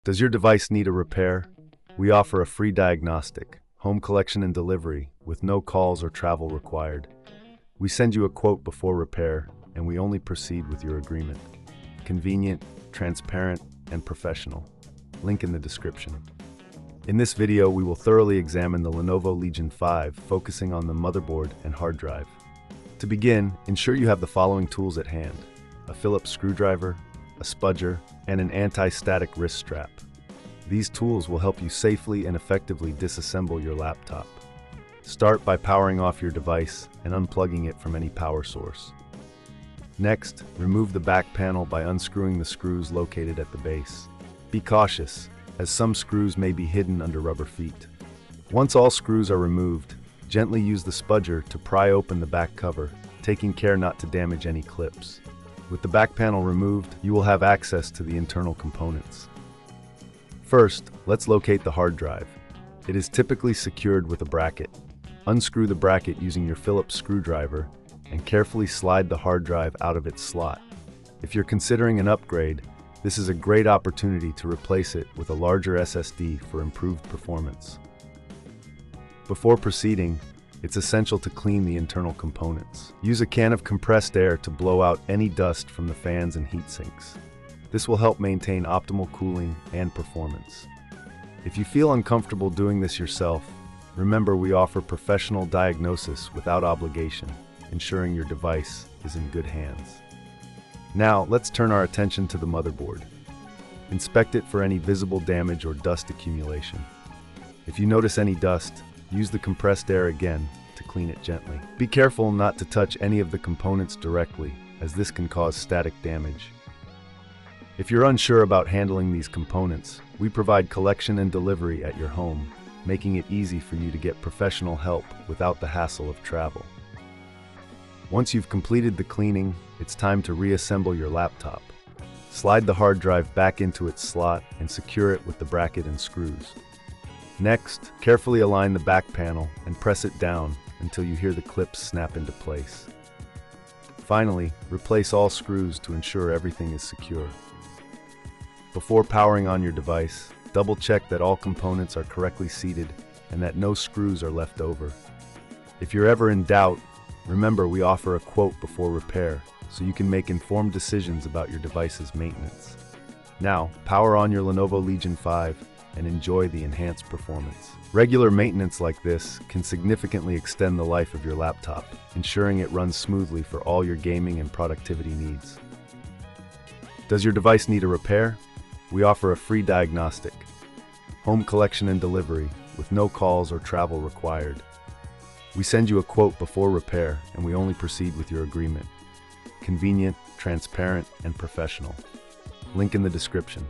Does your device need a repair? We offer a free diagnostic, home collection and delivery, with no calls or travel required. We send you a quote before repair, and we only proceed with your agreement. Convenient, transparent, and professional. Link in the description. In this video, we will thoroughly examine the Lenovo Legion 5, focusing on the motherboard and hard drive. To begin, ensure you have the following tools at hand: a Phillips screwdriver, a spudger, and an anti-static wrist strap. These tools will help you safely and effectively disassemble your laptop. Start by powering off your device and unplugging it from any power source. Next, remove the back panel by unscrewing the screws located at the base. Be cautious, as some screws may be hidden under rubber feet. Once all screws are removed, gently use the spudger to pry open the back cover, taking care not to damage any clips. With the back panel removed, you will have access to the internal components. First, let's locate the hard drive. It is typically secured with a bracket. Unscrew the bracket using your Phillips screwdriver and carefully slide the hard drive out of its slot. If you're considering an upgrade, this is a great opportunity to replace it with a larger SSD for improved performance. Before proceeding, it's essential to clean the internal components. Use a can of compressed air to blow out any dust from the fans and heat sinks. This will help maintain optimal cooling and performance. If you feel uncomfortable doing this yourself, remember we offer professional diagnosis without obligation, ensuring your device is in good hands. Now, let's turn our attention to the motherboard. Inspect it for any visible damage or dust accumulation. If you notice any dust, use the compressed air again to clean it gently. Be careful not to touch any of the components directly, as this can cause static damage. If you're unsure about handling these components, we provide collection and delivery at your home, making it easy for you to get professional help without the hassle of travel. Once you've completed the cleaning, it's time to reassemble your laptop. Slide the hard drive back into its slot and secure it with the bracket and screws. Next, carefully align the back panel and press it down until you hear the clips snap into place. Finally, replace all screws to ensure everything is secure. Before powering on your device, double-check that all components are correctly seated and that no screws are left over. If you're ever in doubt, remember we offer a quote before repair, so you can make informed decisions about your device's maintenance. Now, power on your Lenovo Legion 5 and enjoy the enhanced performance. Regular maintenance like this can significantly extend the life of your laptop, ensuring it runs smoothly for all your gaming and productivity needs. Does your device need a repair? We offer a free diagnostic, home collection and delivery, with no calls or travel required. We send you a quote before repair, and we only proceed with your agreement. Convenient, transparent, and professional. Link in the description.